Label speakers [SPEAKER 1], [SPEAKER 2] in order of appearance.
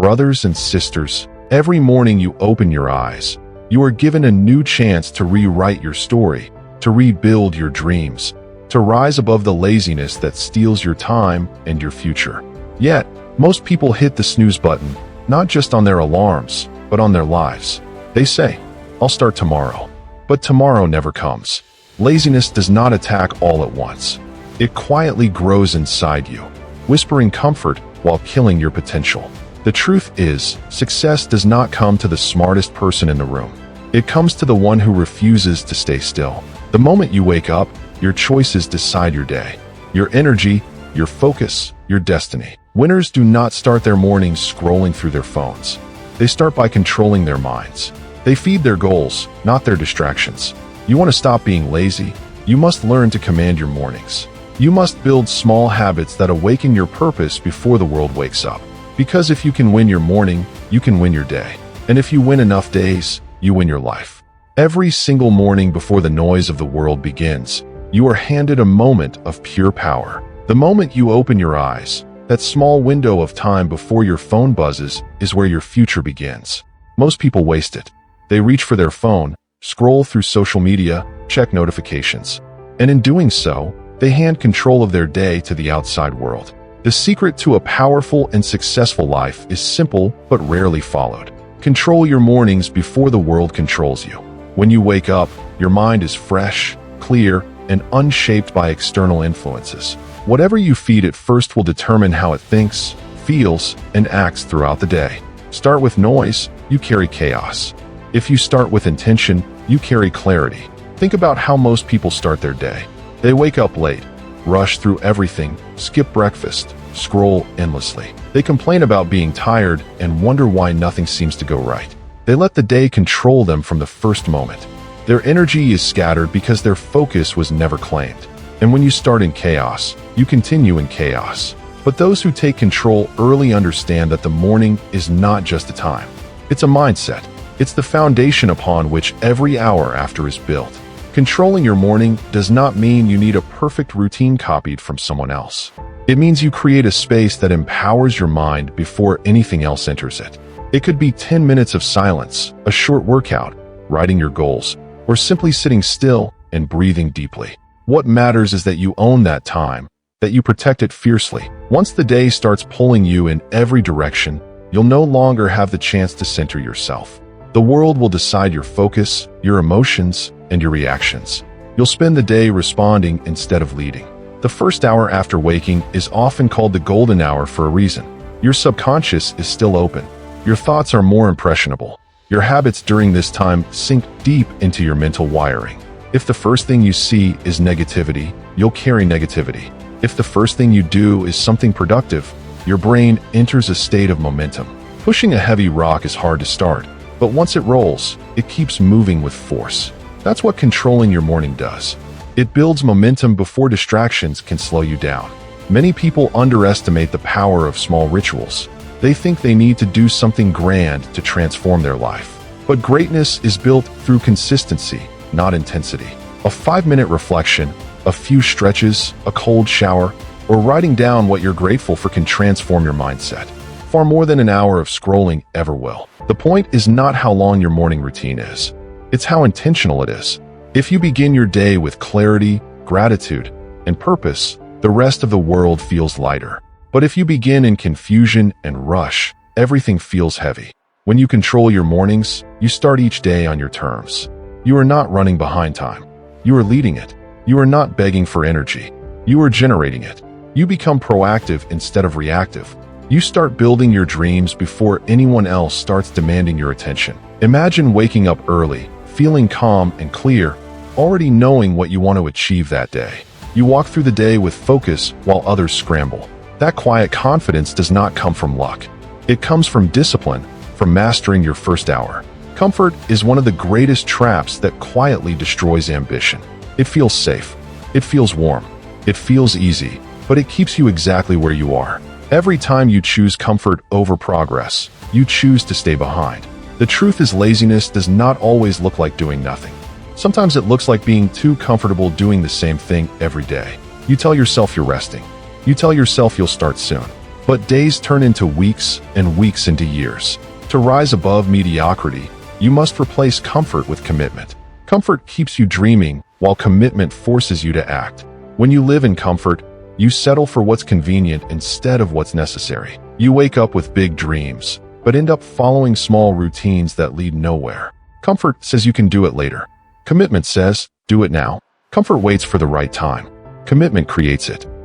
[SPEAKER 1] Brothers and sisters, every morning you open your eyes, you are given a new chance to rewrite your story, to rebuild your dreams, to rise above the laziness that steals your time and your future. Yet, most people hit the snooze button, not just on their alarms, but on their lives. They say, "I'll start tomorrow." But tomorrow never comes. Laziness does not attack all at once. It quietly grows inside you, whispering comfort while killing your potential. The truth is, success does not come to the smartest person in the room. It comes to the one who refuses to stay still. The moment you wake up, your choices decide your day, your energy, your focus, your destiny. Winners do not start their mornings scrolling through their phones. They start by controlling their minds. They feed their goals, not their distractions. You want to stop being lazy? You must learn to command your mornings. You must build small habits that awaken your purpose before the world wakes up. Because if you can win your morning, you can win your day. And if you win enough days, you win your life. Every single morning before the noise of the world begins, you are handed a moment of pure power. The moment you open your eyes, that small window of time before your phone buzzes is where your future begins. Most people waste it. They reach for their phone, scroll through social media, check notifications. And in doing so, they hand control of their day to the outside world. The secret to a powerful and successful life is simple but rarely followed. Control your mornings before the world controls you. When you wake up, your mind is fresh, clear, and unshaped by external influences. Whatever you feed it first will determine how it thinks, feels, and acts throughout the day. Start with noise, you carry chaos. If you start with intention, you carry clarity. Think about how most people start their day. They wake up late, rush through everything, skip breakfast, scroll endlessly. They complain about being tired and wonder why nothing seems to go right. They let the day control them from the first moment. Their energy is scattered because their focus was never claimed. And when you start in chaos, you continue in chaos. But those who take control early understand that the morning is not just a time. It's a mindset. It's the foundation upon which every hour after is built. Controlling your morning does not mean you need a perfect routine copied from someone else. It means you create a space that empowers your mind before anything else enters it. It could be 10 minutes of silence, a short workout, writing your goals, or simply sitting still and breathing deeply. What matters is that you own that time, that you protect it fiercely. Once the day starts pulling you in every direction, you'll no longer have the chance to center yourself. The world will decide your focus, your emotions, and your reactions. You'll spend the day responding instead of leading. The first hour after waking is often called the golden hour for a reason. Your subconscious is still open. Your thoughts are more impressionable. Your habits during this time sink deep into your mental wiring. If the first thing you see is negativity, you'll carry negativity. If the first thing you do is something productive, your brain enters a state of momentum. Pushing a heavy rock is hard to start, but once it rolls, it keeps moving with force. That's what controlling your morning does. It builds momentum before distractions can slow you down. Many people underestimate the power of small rituals. They think they need to do something grand to transform their life. But greatness is built through consistency, not intensity. A 5-minute reflection, a few stretches, a cold shower, or writing down what you're grateful for can transform your mindset. Far more than an hour of scrolling ever will. The point is not how long your morning routine is. It's how intentional it is. If you begin your day with clarity, gratitude, and purpose, the rest of the world feels lighter. But if you begin in confusion and rush, everything feels heavy. When you control your mornings, you start each day on your terms. You are not running behind time. You are leading it. You are not begging for energy. You are generating it. You become proactive instead of reactive. You start building your dreams before anyone else starts demanding your attention. Imagine waking up early, feeling calm and clear, already knowing what you want to achieve that day. You walk through the day with focus while others scramble. That quiet confidence does not come from luck. It comes from discipline, from mastering your first hour. Comfort is one of the greatest traps that quietly destroys ambition. It feels safe. It feels warm. It feels easy, but it keeps you exactly where you are. Every time you choose comfort over progress, you choose to stay behind. The truth is, laziness does not always look like doing nothing. Sometimes it looks like being too comfortable doing the same thing every day. You tell yourself you're resting. You tell yourself you'll start soon. But days turn into weeks and weeks into years. To rise above mediocrity, you must replace comfort with commitment. Comfort keeps you dreaming, while commitment forces you to act. When you live in comfort, you settle for what's convenient instead of what's necessary. You wake up with big dreams, but end up following small routines that lead nowhere. Comfort says you can do it later. Commitment says, do it now. Comfort waits for the right time. Commitment creates it.